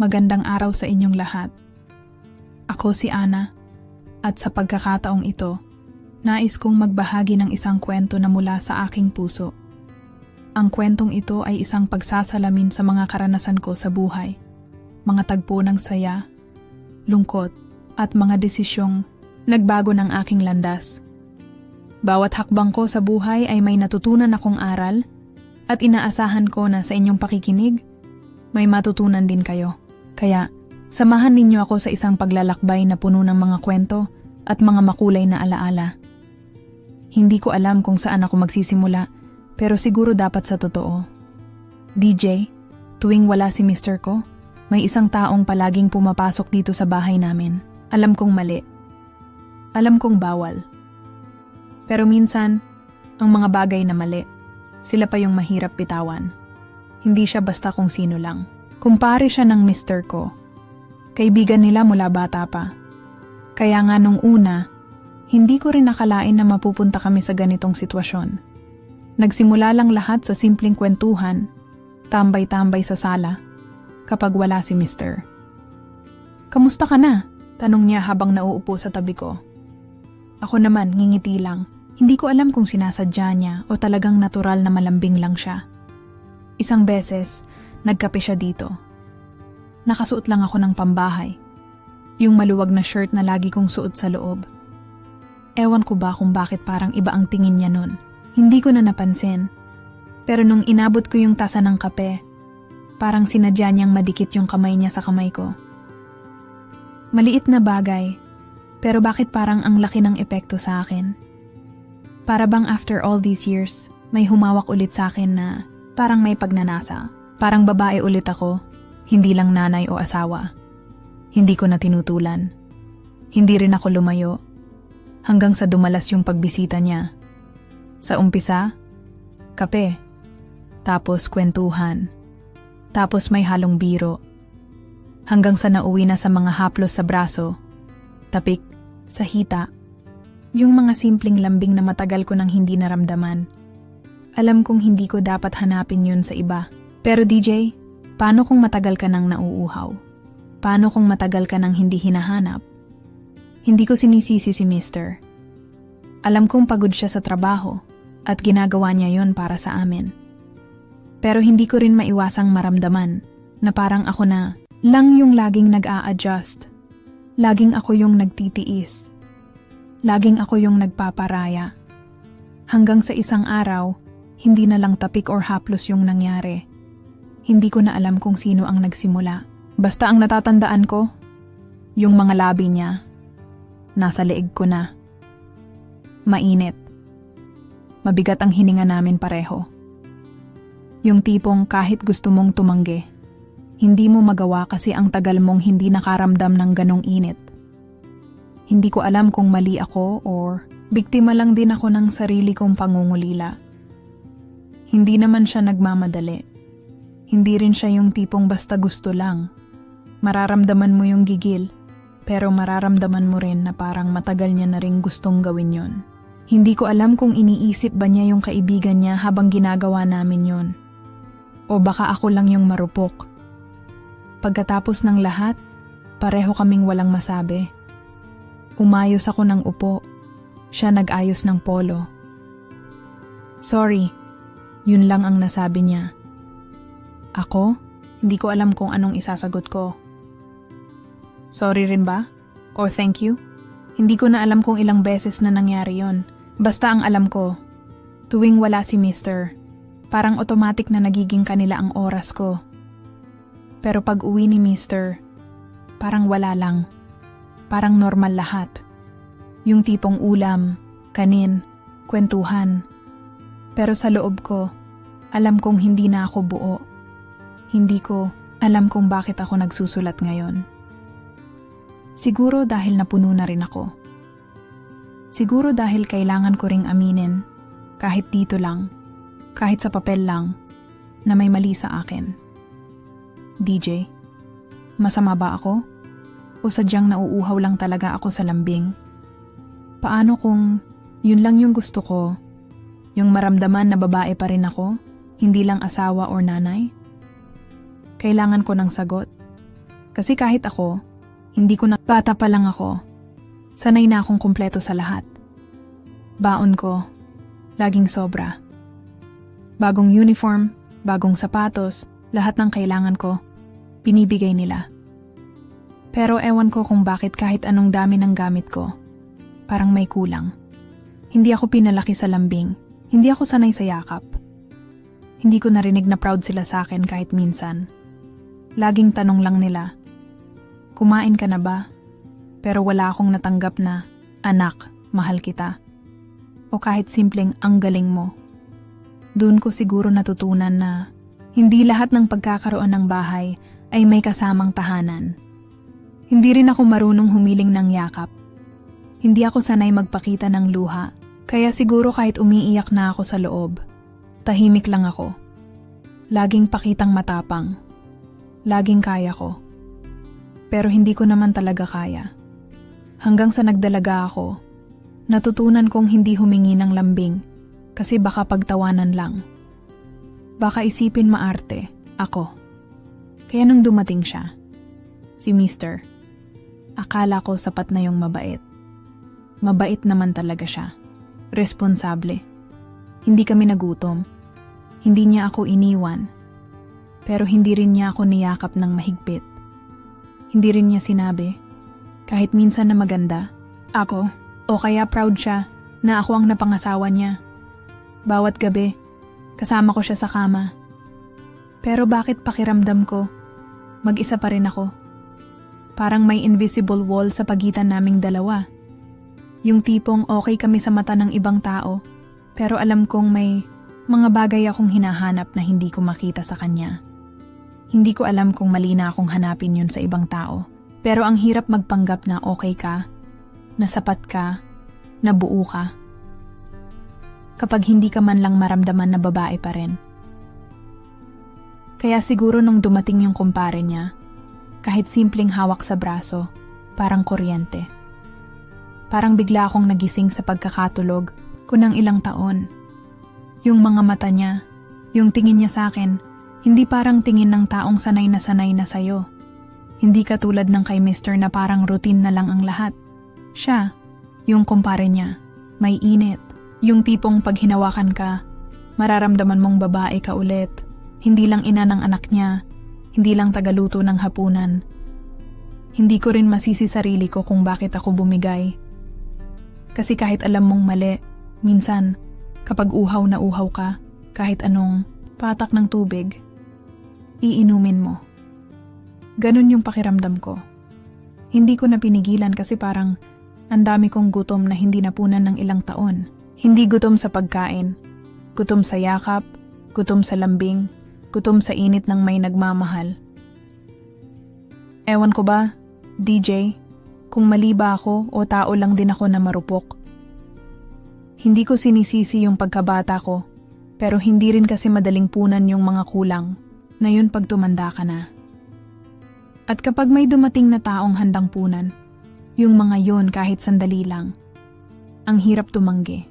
Magandang araw sa inyong lahat. Ako si Ana, at sa pagkakataong ito, nais kong magbahagi ng isang kwento na mula sa aking puso. Ang kwentong ito ay isang pagsasalamin sa mga karanasan ko sa buhay, mga tagpo ng saya, lungkot, at mga desisyong nagbago ng aking landas. Bawat hakbang ko sa buhay ay may natutunan akong aral, at inaasahan ko na sa inyong pakikinig, may matutunan din kayo. Kaya, samahan ninyo ako sa isang paglalakbay na puno ng mga kwento at mga makulay na alaala. Hindi ko alam kung saan ako magsisimula, pero siguro dapat sa totoo. DJ, tuwing wala si Mr. ko, may isang taong palaging pumapasok dito sa bahay namin. Alam kong mali. Alam kong bawal. Pero minsan, ang mga bagay na mali, sila pa yung mahirap bitawan. Hindi siya basta kung sino lang. Kumpare siya ng Mr. ko. Kaibigan nila mula bata pa. Kaya nga nung una, hindi ko rin nakalain na mapupunta kami sa ganitong sitwasyon. Nagsimula lang lahat sa simpleng kwentuhan, tambay-tambay sa sala, kapag wala si Mr. "Kamusta ka na?" tanong niya habang nauupo sa tabi ko. Ako naman, ngingiti lang. Hindi ko alam kung sinasadya niya o talagang natural na malambing lang siya. Isang beses, nagkape siya dito. Nakasuot lang ako ng pambahay. Yung maluwag na shirt na lagi kong suot sa loob. Ewan ko ba kung bakit parang iba ang tingin niya nun. Hindi ko na napansin. Pero nung inabot ko yung tasa ng kape, parang sinadya niyang madikit yung kamay niya sa kamay ko. Maliit na bagay, pero bakit parang ang laki ng epekto sa akin? Para bang after all these years, may humawak ulit sa akin na parang may pagnanasa. Parang babae ulit ako, hindi lang nanay o asawa. Hindi ko na tinutulan. Hindi rin ako lumayo. Hanggang sa dumalas yung pagbisita niya. Sa umpisa, kape. Tapos kwentuhan. Tapos may halong biro. Hanggang sa nauwi na sa mga haplos sa braso. Tapik, sa hita. Yung mga simpleng lambing na matagal ko nang hindi naramdaman. Alam kong hindi ko dapat hanapin yun sa iba. Pero DJ, paano kung matagal ka nang nauuhaw? Paano kung matagal ka nang hindi hinahanap? Hindi ko sinisisi si Mr. Alam kong pagod siya sa trabaho at ginagawa niya yon para sa amin. Pero hindi ko rin maiwasang maramdaman na parang ako na lang yung laging nag-a-adjust. Laging ako yung nagtitiis. Laging ako yung nagpaparaya. Hanggang sa isang araw, hindi na lang tapik or haplos yung nangyari. Hindi ko na alam kung sino ang nagsimula. Basta ang natatandaan ko, yung mga labi niya, nasa leeg ko na. Mainit. Mabigat ang hininga namin pareho. Yung tipong kahit gusto mong tumanggi, hindi mo magawa kasi ang tagal mong hindi nakaramdam ng ganong init. Hindi ko alam kung mali ako or biktima lang din ako ng sarili kong pangungulila. Hindi naman siya nagmamadali. Hindi rin siya yung tipong basta gusto lang. Mararamdaman mo yung gigil, pero mararamdaman mo rin na parang matagal niya na rin gustong gawin yon. Hindi ko alam kung iniisip ba niya yung kaibigan niya habang ginagawa namin yon. O baka ako lang yung marupok. Pagkatapos ng lahat, pareho kaming walang masabi. Umayos ako ng upo. Siya nag-ayos ng polo. "Sorry," yun lang ang nasabi niya. Ako, hindi ko alam kung anong isasagot ko. Sorry rin ba? Or thank you? Hindi ko na alam kung ilang beses na nangyari yon. Basta ang alam ko, tuwing wala si Mr., parang automatic na nagiging kanila ang oras ko. Pero pag uwi ni Mr., parang wala lang. Parang normal lahat. Yung tipong ulam, kanin, kwentuhan. Pero sa loob ko, alam kong hindi na ako buo. Hindi ko alam kung bakit ako nagsusulat ngayon. Siguro dahil napuno na rin ako. Siguro dahil kailangan ko ring aminin, kahit dito lang, kahit sa papel lang, na may mali sa akin. DJ, masama ba ako? O sadyang nauuhaw lang talaga ako sa lambing? Paano kung yun lang yung gusto ko? Yung maramdaman na babae pa rin ako, hindi lang asawa or nanay? Kailangan ko ng sagot. Kasi kahit ako, hindi ko na bata pa lang ako. Sanay na akong kumpleto sa lahat. Baon ko, laging sobra. Bagong uniform, bagong sapatos, lahat ng kailangan ko, binibigay nila. Pero ewan ko kung bakit kahit anong dami ng gamit ko, parang may kulang. Hindi ako pinalaki sa lambing, hindi ako sanay sa yakap. Hindi ko narinig na proud sila sa akin kahit minsan. Laging tanong lang nila, kumain ka na ba? Pero wala akong natanggap na, anak, mahal kita. O kahit simpleng ang galing mo. Doon ko siguro natutunan na hindi lahat ng pagkakaroon ng bahay ay may kasamang tahanan. Hindi rin ako marunong humiling ng yakap. Hindi ako sanay magpakita ng luha, kaya siguro kahit umiiyak na ako sa loob, tahimik lang ako. Laging pakitang matapang. Laging kaya ko. Pero hindi ko naman talaga kaya. Hanggang sa nagdalaga ako, natutunan kong hindi humingi ng lambing kasi baka pagtawanan lang. Baka isipin maarte, ako. Kaya nung dumating siya, si Mr., akala ko sapat na yung mabait. Mabait naman talaga siya. Responsable. Hindi kami nagutom. Hindi niya ako iniwan. Pero hindi rin niya ako niyakap ng mahigpit. Hindi rin niya sinabi, kahit minsan na maganda, ako, o kaya proud siya na ako ang napangasawa niya. Bawat gabi, kasama ko siya sa kama. Pero bakit pakiramdam ko, mag-isa pa rin ako? Parang may invisible wall sa pagitan naming dalawa. Yung tipong okay kami sa mata ng ibang tao, pero alam kong may mga bagay akong hinahanap na hindi ko makita sa kanya. Hindi ko alam kung mali na akong hanapin yun sa ibang tao, pero ang hirap magpanggap na okay ka, na sapat ka, na buo ka. Kapag hindi ka man lang maramdaman na babae pa rin. Kaya siguro nung dumating yung kumpare niya, kahit simpleng hawak sa braso, parang kuryente. Parang bigla akong nagising sa pagkakatulog ko ng ilang taon. Yung mga mata niya, yung tingin niya sa akin, hindi parang tingin ng taong sanay na sayo. Hindi katulad ng kay Mr. na parang routine na lang ang lahat. Siya, yung kumpare niya, may init. Yung tipong pag hinawakan ka, mararamdaman mong babae ka ulit. Hindi lang ina ng anak niya, hindi lang tagaluto ng hapunan. Hindi ko rin masisi sarili ko kung bakit ako bumigay. Kasi kahit alam mong mali, minsan, kapag uhaw na uhaw ka, kahit anong patak ng tubig, iinumin mo. Ganon yung pakiramdam ko. Hindi ko na pinigilan kasi parang ang dami kong gutom na hindi napunan ng ilang taon. Hindi gutom sa pagkain, gutom sa yakap, gutom sa lambing, gutom sa init ng may nagmamahal. Ewan ko ba, DJ, kung mali ba ako o tao lang din ako na marupok. Hindi ko sinisisi yung pagkabata ko, pero hindi rin kasi madaling punan yung mga kulang na yun pag tumanda ka na. At kapag may dumating na taong handang punan, yung mga yun kahit sandali lang, ang hirap tumanggi.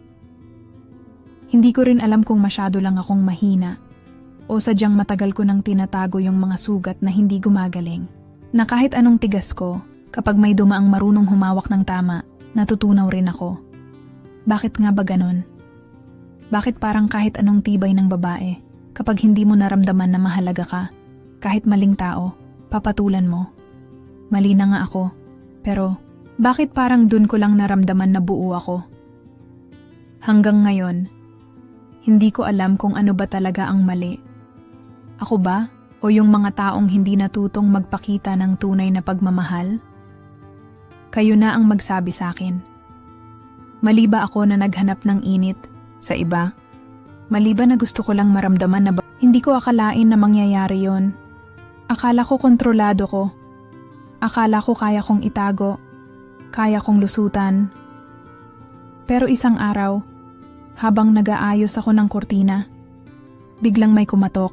Hindi ko rin alam kung masyado lang akong mahina o sadyang matagal ko nang tinatago yung mga sugat na hindi gumagaling. Na kahit anong tigas ko, kapag may dumaang marunong humawak ng tama, natutunaw rin ako. Bakit nga ba ganon? Bakit parang kahit anong tibay ng babae, kapag hindi mo naramdaman na mahalaga ka, kahit maling tao, papatulan mo? Mali na nga ako, pero bakit parang dun ko lang naramdaman na buo ako? Hanggang ngayon, hindi ko alam kung ano ba talaga ang mali. Ako ba o yung mga taong hindi natutong magpakita ng tunay na pagmamahal? Kayo na ang magsabi sa akin. Mali ba ako na naghanap ng init sa iba? Mali ba na gusto ko lang maramdaman na hindi ko akalain na mangyayari yon? Akala ko kontrolado ko. Akala ko kaya kong itago. Kaya kong lusutan. Pero isang araw, habang nag-aayos ako ng kurtina, biglang may kumatok.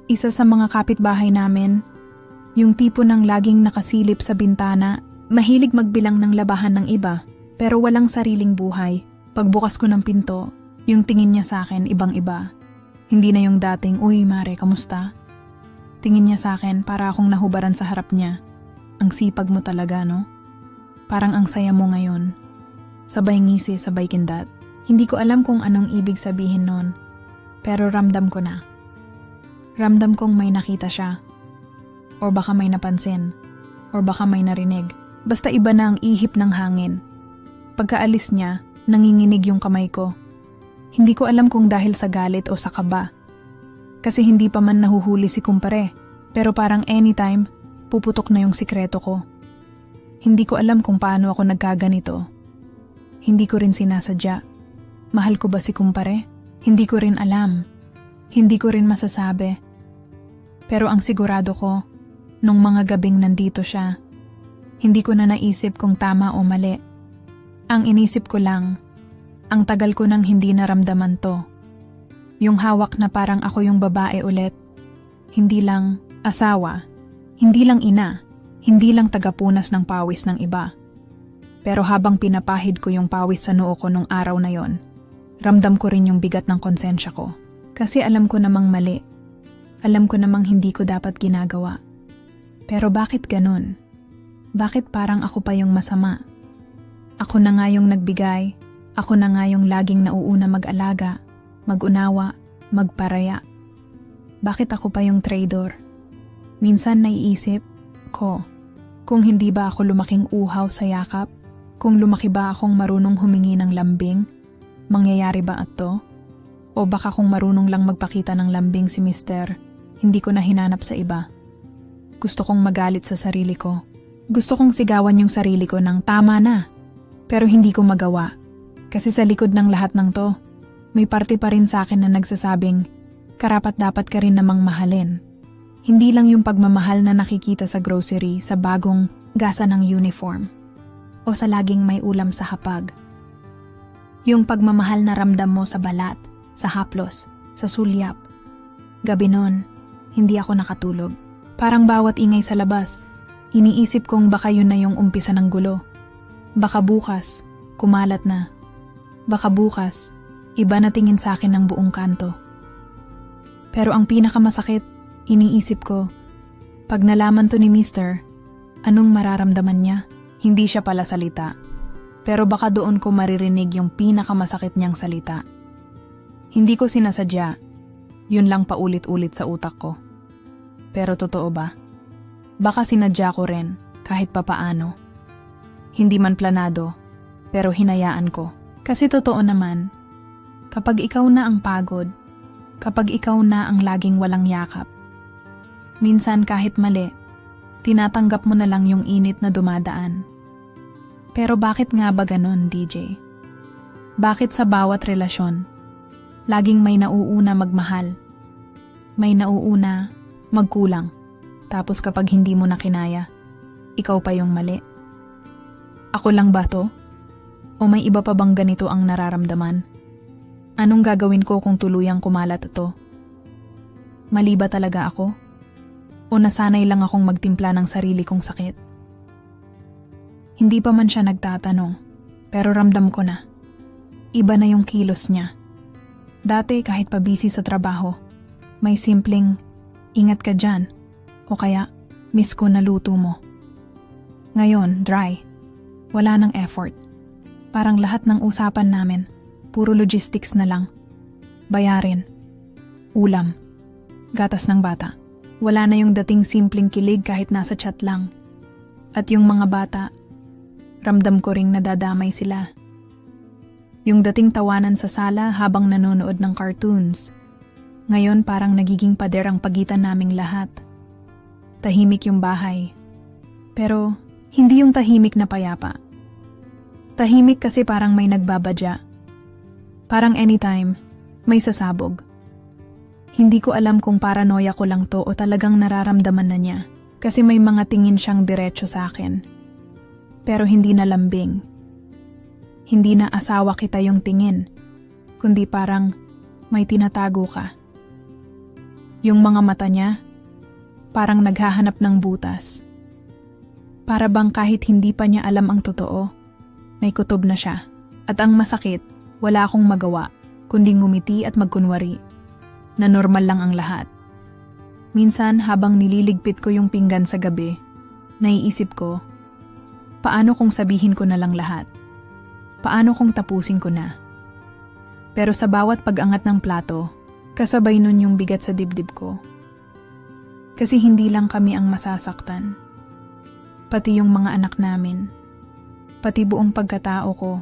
Isa sa mga kapitbahay namin, yung tipo ng laging nakasilip sa bintana, mahilig magbilang ng labahan ng iba, pero walang sariling buhay. Pagbukas ko ng pinto, yung tingin niya sa akin ibang-iba. Hindi na yung dating, "Uy, Mare, kamusta?" Tingin niya sa akin para akong nahubaran sa harap niya. Ang sipag mo talaga, no? Parang ang saya mo ngayon. Sabay ngisi, sabay kindat. Hindi ko alam kung anong ibig sabihin nun. Pero ramdam ko na. Ramdam kong may nakita siya. O baka may napansin. O baka may narinig. Basta iba na ang ihip ng hangin. Pagkaalis niya, nanginginig yung kamay ko. Hindi ko alam kung dahil sa galit o sa kaba. Kasi hindi pa man nahuhuli si kumpare. Pero parang anytime, puputok na yung sikreto ko. Hindi ko alam kung paano ako nagkaganito. Hindi ko rin sinasadya. Mahal ko ba si kumpare? Hindi ko rin alam. Hindi ko rin masasabi. Pero ang sigurado ko, nung mga gabing nandito siya, hindi ko na naisip kung tama o mali. Ang inisip ko lang, ang tagal ko nang hindi naramdaman to. Yung hawak na parang ako yung babae ulit. Hindi lang asawa, hindi lang ina, hindi lang tagapunas ng pawis ng iba. Pero habang pinapahid ko yung pawis sa noo ko nung araw na yon, ramdam ko rin yung bigat ng konsensya ko. Kasi alam ko namang mali. Alam ko namang hindi ko dapat ginagawa. Pero bakit ganun? Bakit parang ako pa yung masama? Ako na nga yung nagbigay. Ako na nga yung laging nauuna mag-alaga, mag-unawa, magparaya. Bakit ako pa yung traitor? Minsan naiisip ko, kung hindi ba ako lumaking uhaw sa yakap? Kung lumaki ba akong marunong humingi ng lambing? Mangyayari ba ito? O baka kung marunong lang magpakita ng lambing si Mister, hindi ko na hinanap sa iba. Gusto kong magalit sa sarili ko. Gusto kong sigawan yung sarili ko ng tama na. Pero hindi ko magawa. Kasi sa likod ng lahat ng to, may parte pa rin sa akin na nagsasabing, karapat-dapat ka rin namang mahalin. Hindi lang yung pagmamahal na nakikita sa grocery sa bagong gasa ng uniform. O sa laging may ulam sa hapag. Yung pagmamahal na ramdam mo sa balat, sa haplos, sa sulyap. Gabi nun, hindi ako nakatulog. Parang bawat ingay sa labas, iniisip kong baka yun na yung umpisa ng gulo. Baka bukas, kumalat na. Baka bukas, iba na tingin sa akin ng buong kanto. Pero ang pinakamasakit, iniisip ko, pag nalaman to ni Mister, anong mararamdaman niya? Hindi siya pala salita. Pero baka doon ko maririnig yung pinakamasakit niyang salita. Hindi ko sinasadya, yun lang paulit-ulit sa utak ko. Pero totoo ba? Baka sinadya ko rin, kahit papaano. Hindi man planado, pero hinayaan ko. Kasi totoo naman, kapag ikaw na ang pagod, kapag ikaw na ang laging walang yakap, minsan kahit mali, tinatanggap mo na lang yung init na dumadaan. Pero bakit nga ba ganon, DJ? Bakit sa bawat relasyon, laging may nauuna magmahal? May nauuna magkulang. Tapos kapag hindi mo na kinaya, ikaw pa yung mali. Ako lang ba to? O may iba pa bang ganito ang nararamdaman? Anong gagawin ko kung tuluyang kumalat ito? Mali ba talaga ako? O nasanay lang akong magtimpla ng sarili kong sakit? Hindi pa man siya nagtatanong, pero ramdam ko na. Iba na yung kilos niya. Dati kahit pa busy sa trabaho, may simpleng, ingat ka dyan, o kaya, miss ko na luto mo. Ngayon, dry. Wala nang effort. Parang lahat ng usapan namin, puro logistics na lang. Bayarin. Ulam. Gatas ng bata. Wala na yung dating simpleng kilig kahit nasa chat lang. At yung mga bata, ramdam ko ring nadadamay sila. Yung dating tawanan sa sala habang nanonood ng cartoons. Ngayon parang nagiging pader ang pagitan naming lahat. Tahimik yung bahay. Pero hindi yung tahimik na payapa. Tahimik kasi parang may nagbabadya. Parang anytime, may sasabog. Hindi ko alam kung paranoia ko lang to o talagang nararamdaman na niya. Kasi may mga tingin siyang diretso sa akin. Pero hindi na lambing. Hindi na asawa kita yung tingin. Kundi parang may tinatago ka. Yung mga mata niya, parang naghahanap ng butas. Para bang kahit hindi pa niya alam ang totoo, may kutob na siya. At ang masakit, wala akong magawa, kundi ngumiti at magkunwari, na normal lang ang lahat. Minsan habang nililigpit ko yung pinggan sa gabi, naiisip ko, paano kung sabihin ko na lang lahat? Paano kung tapusin ko na? Pero sa bawat pag-angat ng plato, kasabay nun yung bigat sa dibdib ko. Kasi hindi lang kami ang masasaktan. Pati yung mga anak namin. Pati buong pagkatao ko.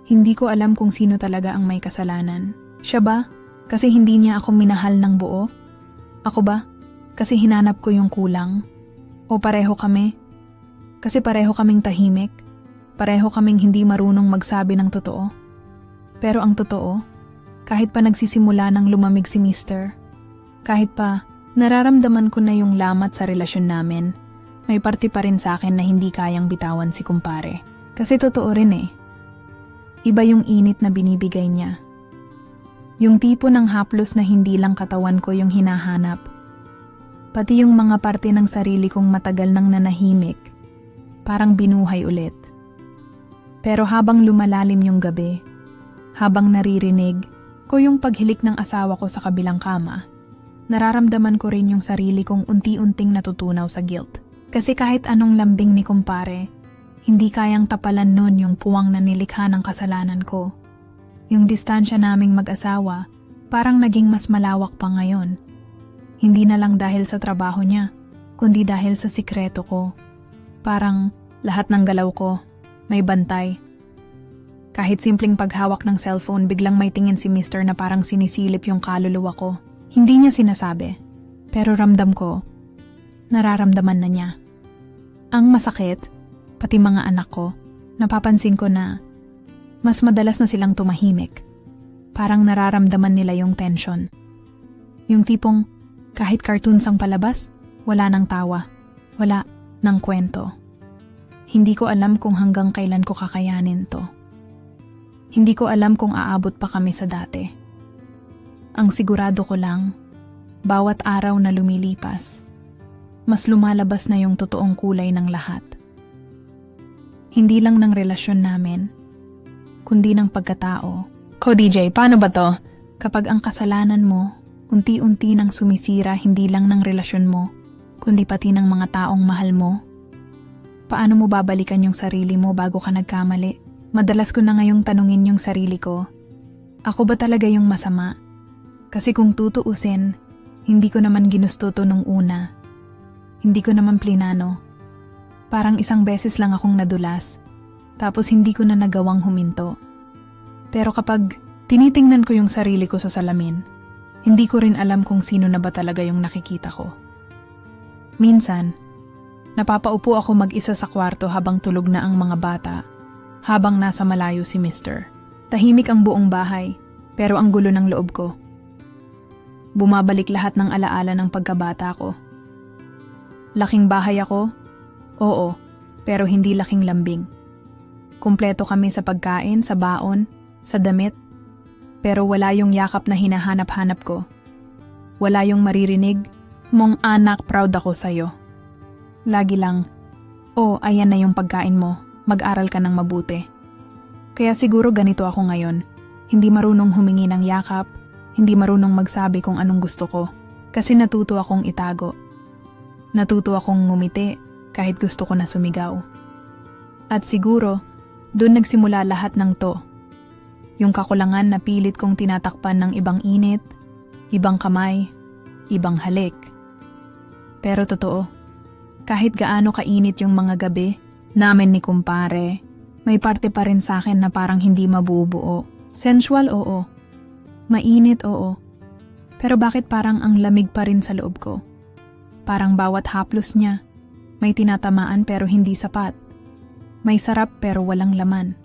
Hindi ko alam kung sino talaga ang may kasalanan. Siya ba? Kasi hindi niya ako minahal ng buo? Ako ba? Kasi hinanap ko yung kulang? O pareho kami? Kasi pareho kaming tahimik? Pareho kaming hindi marunong magsabi ng totoo? Pero ang totoo, kahit pa nagsisimula ng lumamig si Mister, kahit pa nararamdaman ko na yung lamat sa relasyon namin, may parte pa rin sa akin na hindi kayang bitawan si kumpare. Kasi totoo rin eh. Iba yung init na binibigay niya. Yung tipo ng haplos na hindi lang katawan ko yung hinahanap. Pati yung mga parte ng sarili kong matagal nang nanahimik, parang binuhay ulit. Pero habang lumalalim yung gabi, habang naririnig ko yung paghilik ng asawa ko sa kabilang kama, nararamdaman ko rin yung sarili kong unti-unting natutunaw sa guilt. Kasi kahit anong lambing ni kumpare, hindi kayang tapalan nun yung puwang na nilikha ng kasalanan ko. Yung distansya naming mag-asawa, parang naging mas malawak pa ngayon. Hindi na lang dahil sa trabaho niya, kundi dahil sa sikreto ko. Parang lahat ng galaw ko, may bantay. Kahit simpleng paghawak ng cellphone, biglang may tingin si Mister na parang sinisilip yung kaluluwa ko. Hindi niya sinasabi, pero ramdam ko, nararamdaman na niya. Ang masakit, pati mga anak ko, napapansin ko na mas madalas na silang tumahimik. Parang nararamdaman nila yung tension. Yung tipong kahit cartoons ang palabas, wala nang tawa, wala nang kwento. Hindi ko alam kung hanggang kailan ko kakayanin to. Hindi ko alam kung aabot pa kami sa dati. Ang sigurado ko lang, bawat araw na lumilipas, mas lumalabas na yung totoong kulay ng lahat. Hindi lang ng relasyon namin, kundi ng pagkatao. Ko DJ, paano ba to? Kapag ang kasalanan mo, unti-unti nang sumisira hindi lang ng relasyon mo, kundi pati ng mga taong mahal mo. Paano mo babalikan yung sarili mo bago ka nagkamali? Madalas ko na ngayong tanungin yung sarili ko. Ako ba talaga yung masama? Kasi kung tutuusin, hindi ko naman ginusto to nung una. Hindi ko naman plinano. Parang isang beses lang akong nadulas, tapos hindi ko na nagawang huminto. Pero kapag tinitingnan ko yung sarili ko sa salamin, hindi ko rin alam kung sino na ba talaga yung nakikita ko. Minsan, napapaupo ako mag-isa sa kwarto habang tulog na ang mga bata, habang nasa malayo si Mister. Tahimik ang buong bahay, pero ang gulo ng loob ko. Bumabalik lahat ng alaala ng pagkabata ko. Laking bahay ako? Oo, pero hindi laking lambing. Kumpleto kami sa pagkain, sa baon, sa damit, pero wala yung yakap na hinahanap-hanap ko. Wala yung maririnig, mong anak, proud ako sa'yo. Lagi lang, oh, ayan na yung pagkain mo, mag-aral ka ng mabuti. Kaya siguro ganito ako ngayon, hindi marunong humingi ng yakap, hindi marunong magsabi kung anong gusto ko, kasi natuto akong itago. Natuto akong ngumiti kahit gusto ko na sumigaw. At siguro, doon nagsimula lahat ng to. Yung kakulangan na pilit kong tinatakpan ng ibang init, ibang kamay, ibang halik. Pero totoo, kahit gaano kainit yung mga gabi namin ni kumpare, may parte pa rin sa akin na parang hindi mabubuo. Sensual, oo. Mainit, oo. Pero bakit parang ang lamig pa rin sa loob ko? Parang bawat haplos niya, may tinatamaan pero hindi sapat. May sarap pero walang laman.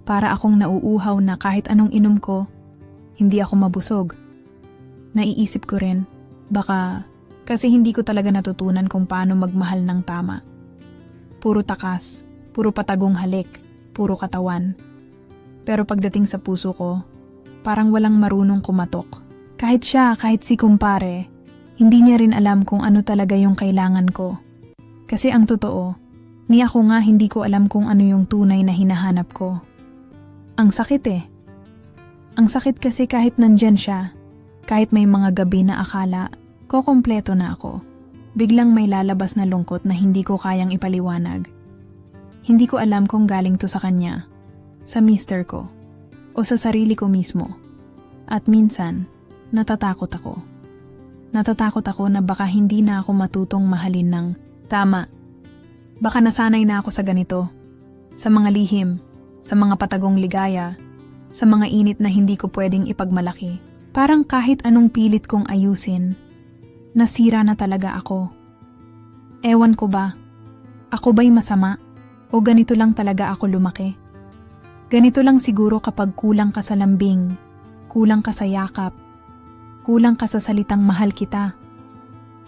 Para akong nauuhaw na kahit anong inom ko, hindi ako mabusog. Naiisip ko rin, baka kasi hindi ko talaga natutunan kung paano magmahal ng tama. Puro takas, puro patagong halik, puro katawan. Pero pagdating sa puso ko, parang walang marunong kumatok. Kahit siya, kahit si kumpare, hindi niya rin alam kung ano talaga yung kailangan ko. Kasi ang totoo, ni ako nga hindi ko alam kung ano yung tunay na hinahanap ko. Ang sakit eh. Ang sakit kasi kahit nandyan siya, kahit may mga gabi na akala Kokompleto na ako. Biglang may lalabas na lungkot na hindi ko kayang ipaliwanag. Hindi ko alam kung galing to sa kanya, sa mister ko, o sa sarili ko mismo. At minsan, natatakot ako. Natatakot ako na baka hindi na ako matutong mahalin ng tama. Baka nasanay na ako sa ganito, sa mga lihim, sa mga patagong ligaya, sa mga init na hindi ko pwedeng ipagmalaki. Parang kahit anong pilit kong ayusin, nasira na talaga ako. Ewan ko ba, ako ba'y masama? O ganito lang talaga ako lumaki? Ganito lang siguro kapag kulang ka sa lambing, kulang ka sa yakap, kulang ka sa salitang mahal kita.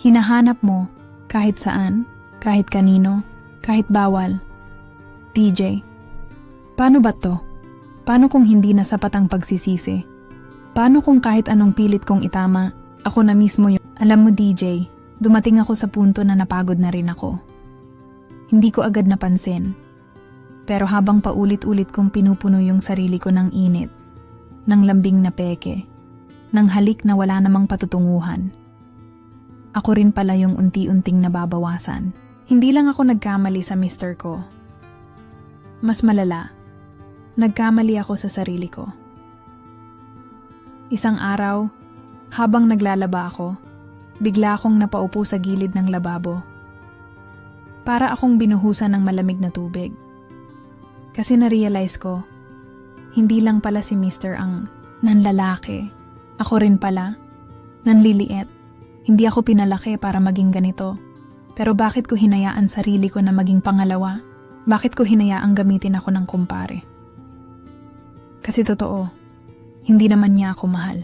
Hinahanap mo kahit saan, kahit kanino, kahit bawal. DJ, paano ba to? Paano kung hindi na sapat ang pagsisisi? Paano kung kahit anong pilit kong itama, ako na mismo yung... Alam mo DJ, dumating ako sa punto na napagod na rin ako. Hindi ko agad napansin. Pero habang paulit-ulit kong pinupuno yung sarili ko ng init, ng lambing na peke, ng halik na wala namang patutunguhan, ako rin pala yung unti-unting nababawasan. Hindi lang ako nagkamali sa mister ko. Mas malala, nagkamali ako sa sarili ko. Isang araw, habang naglalaba ako, bigla akong napaupo sa gilid ng lababo. Para akong binuhusan ng malamig na tubig. Kasi na-realize ko, hindi lang pala si mister ang nanlalaki. Ako rin pala, nanliliit. Hindi ako pinalaki para maging ganito. Pero bakit ko hinayaan sarili ko na maging pangalawa? Bakit ko hinayaang gamitin ako ng kumpare? Kasi totoo, hindi naman niya ako mahal.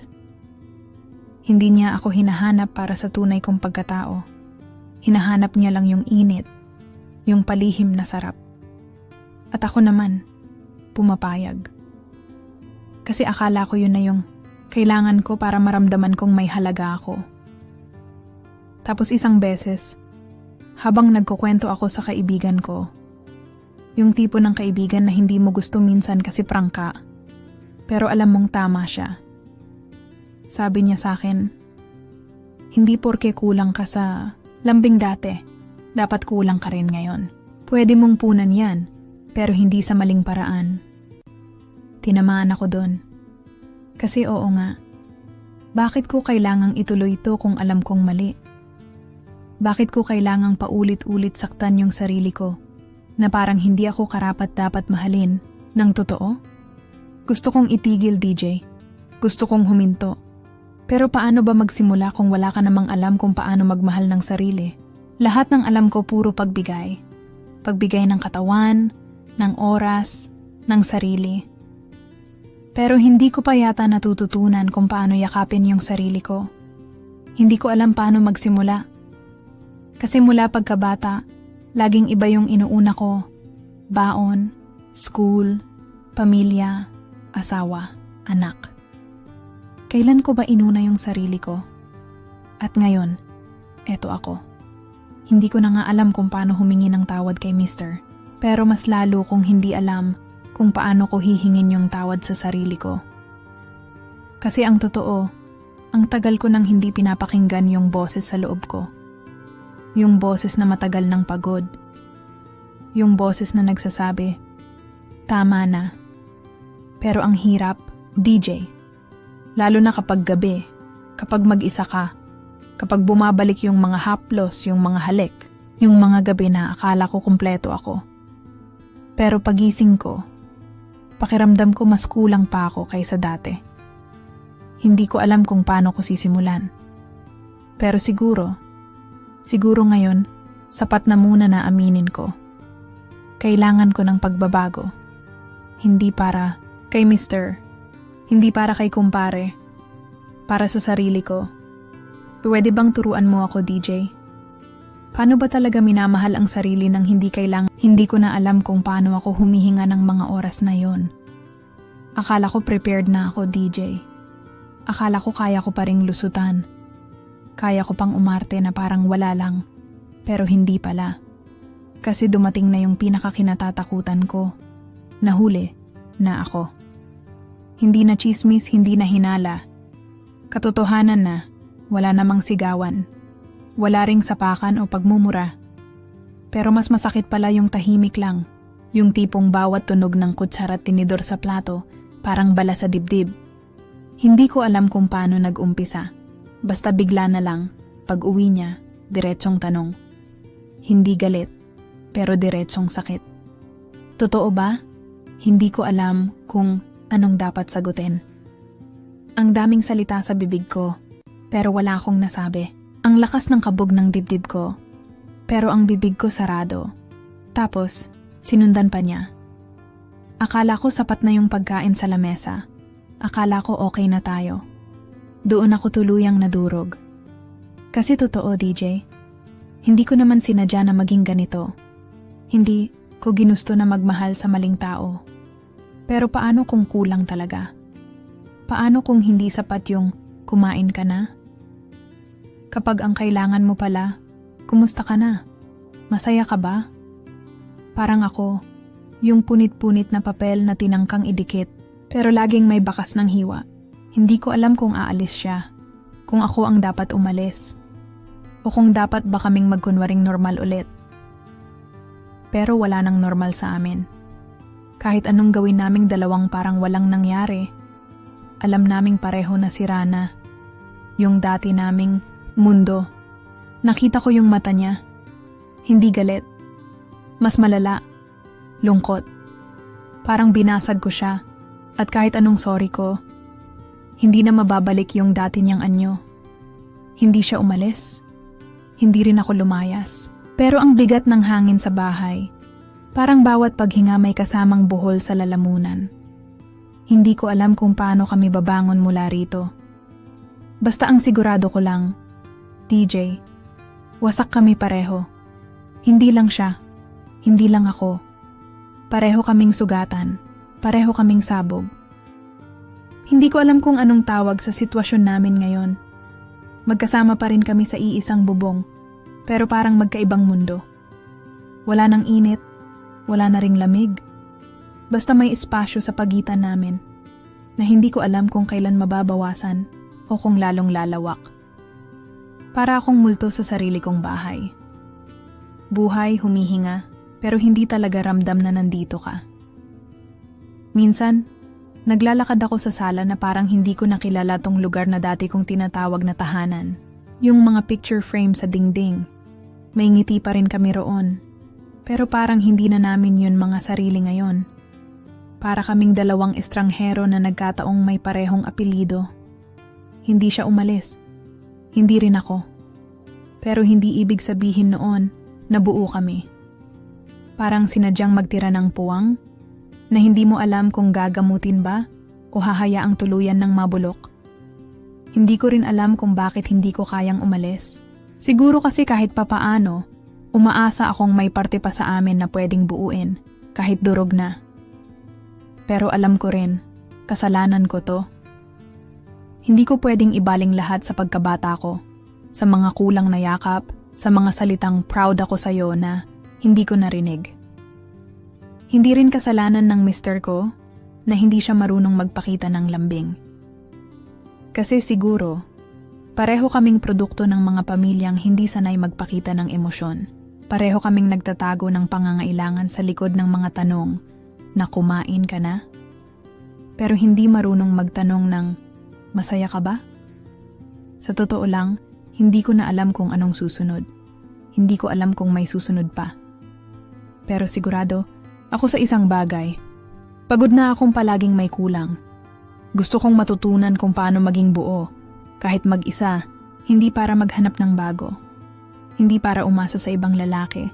Hindi niya ako hinahanap para sa tunay kong pagkatao. Hinahanap niya lang yung init, yung palihim na sarap. At ako naman, pumapayag. Kasi akala ko yun na yung kailangan ko para maramdaman kong may halaga ako. Tapos isang beses, habang nagkukwento ako sa kaibigan ko, yung tipo ng kaibigan na hindi mo gusto minsan kasi prangka, pero alam mong tama siya. Sabi niya sa akin, hindi porke kulang ka sa lambing dati, dapat kulang ka rin ngayon. Pwede mong punan yan, pero hindi sa maling paraan. Tinamaan ako doon. Kasi oo nga, bakit ko kailangang ituloy ito kung alam kong mali? Bakit ko kailangang paulit-ulit saktan yung sarili ko na parang hindi ako karapat-dapat mahalin ng totoo? Gusto kong itigil DJ, gusto kong huminto. Pero paano ba magsimula kung wala ka namang alam kung paano magmahal ng sarili? Lahat ng alam ko puro pagbigay. Pagbigay ng katawan, ng oras, ng sarili. Pero hindi ko pa yata natututunan kung paano yakapin yung sarili ko. Hindi ko alam paano magsimula. Kasi mula pagkabata, laging iba yung inuuna ko. Baon, school, pamilya, asawa, anak. Kailan ko ba inuna yung sarili ko? At ngayon, eto ako. Hindi ko na nga alam kung paano humingi ng tawad kay mister. Pero mas lalo kong hindi alam kung paano ko hihingin yung tawad sa sarili ko. Kasi ang totoo, ang tagal ko nang hindi pinapakinggan yung boses sa loob ko. Yung boses na matagal nang pagod. Yung boses na nagsasabi, tama na. Pero ang hirap, DJ. Lalo na kapag gabi, kapag mag-isa ka, kapag bumabalik yung mga haplos, yung mga halik, yung mga gabi na akala ko kumpleto ako. Pero pagising ko, pakiramdam ko mas kulang pa ako kaysa dati. Hindi ko alam kung paano ko sisimulan. Pero siguro ngayon, sapat na muna na aminin ko. Kailangan ko ng pagbabago. Hindi para kay mister, hindi para kay kumpare, para sa sarili ko. Pwede bang turuan mo ako, DJ? Paano ba talaga minamahal ang sarili nang hindi kailangan? Hindi ko na alam kung paano ako humihinga ng mga oras na yon. Akala ko prepared na ako, DJ. Akala ko kaya ko pa ring lusutan. Kaya ko pang umarte na parang wala lang. Pero hindi pala. Kasi dumating na yung pinakakinatatakutan ko. Nahuli na ako. Hindi na chismis, hindi na hinala. Katotohanan na, Wala namang sigawan. Wala ring sapakan o pagmumura. Pero mas masakit pala yung tahimik lang. Yung tipong bawat tunog ng kutsara at tinidor sa plato, parang bala sa dibdib. Hindi ko alam kung paano nag-umpisa. Basta bigla na lang, pag uwi niya, diretsong tanong. Hindi galit, pero diretsong sakit. Totoo ba? Hindi ko alam kung anong dapat sagutin. Ang daming salita sa bibig ko, pero wala akong nasabi. Ang lakas ng kabog ng dibdib ko, pero ang bibig ko sarado. Tapos, sinundan pa niya. Akala ko sapat na yung pagkain sa lamesa. Akala ko okay na tayo. Doon ako tuluyang nadurog. Kasi totoo, DJ. Hindi ko naman sinadya na maging ganito. Hindi ko ginusto na magmahal sa maling tao. Pero paano kung kulang talaga? Paano kung hindi sapat yung kumain ka na? Kapag ang kailangan mo pala, kumusta ka na? Masaya ka ba? Parang ako, yung punit-punit na papel na tinangkang idikit, pero laging may bakas ng hiwa. Hindi ko alam kung aalis siya, kung ako ang dapat umalis, o kung dapat ba kaming magkunwaring normal ulit. Pero wala nang normal sa amin. Kahit anong gawin naming dalawang parang walang nangyari, alam naming pareho na sira na. Yung dati naming mundo. Nakita ko yung mata niya. Hindi galit. Mas malala. Lungkot. Parang binasag ko siya. At kahit anong sorry ko, hindi na mababalik yung dati niyang anyo. Hindi siya umalis. Hindi rin ako lumayas. Pero ang bigat ng hangin sa bahay, parang bawat paghinga may kasamang buhol sa lalamunan. Hindi ko alam kung paano kami babangon mula rito. Basta ang sigurado ko lang, DJ, wasak kami pareho. Hindi lang siya, hindi lang ako. Pareho kaming sugatan, pareho kaming sabog. Hindi ko alam kung anong tawag sa sitwasyon namin ngayon. Magkasama pa rin kami sa iisang bubong, pero parang magkaibang mundo. Wala nang init, wala na ring lamig. Basta may espasyo sa pagitan namin na hindi ko alam kung kailan mababawasan o kung lalong lalawak. Para akong multo sa sarili kong bahay. Buhay, humihinga, pero hindi talaga ramdam na nandito ka. Minsan, naglalakad ako sa sala na parang hindi ko nakilala tong lugar na dati kong tinatawag na tahanan. Yung mga picture frame sa dingding. May ngiti pa rin kami roon. Pero parang hindi na namin yun mga sarili ngayon. Para kaming dalawang estranghero na nagkataong may parehong apelido. Hindi siya umalis. Hindi rin ako. Pero hindi ibig sabihin noon na buo kami. Parang sinadyang magtira ng puwang na hindi mo alam kung gagamutin ba o hahayaang tuluyan ng mabulok. Hindi ko rin alam kung bakit hindi ko kayang umalis. Siguro kasi kahit papaano, umaasa akong may parte pa sa amin na pwedeng buuin kahit durog na. Pero alam ko rin, kasalanan ko to. Hindi ko pwedeng ibaling lahat sa pagkabata ko, sa mga kulang na yakap, sa mga salitang proud ako sa'yo na hindi ko narinig. Hindi rin kasalanan ng mister ko na hindi siya marunong magpakita ng lambing. Kasi siguro, pareho kaming produkto ng mga pamilyang hindi sanay magpakita ng emosyon. Pareho kaming nagtatago ng pangangailangan sa likod ng mga tanong na kumain ka na? Pero hindi marunong magtanong ng, masaya ka ba? Sa totoo lang, hindi ko na alam kung anong susunod. Hindi ko alam kung may susunod pa. Pero sigurado, ako sa isang bagay. Pagod na akong palaging may kulang. Gusto kong matutunan kung paano maging buo. Kahit mag-isa, hindi para maghanap ng bago. Hindi para umasa sa ibang lalaki.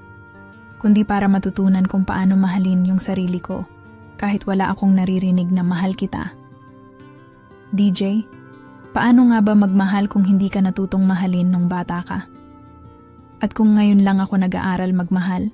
Kundi para matutunan kung paano mahalin yung sarili ko. Kahit wala akong naririnig na mahal kita. DJ, paano nga ba magmahal kung hindi ka natutong mahalin nung bata ka? At kung ngayon lang ako nag-aaral magmahal,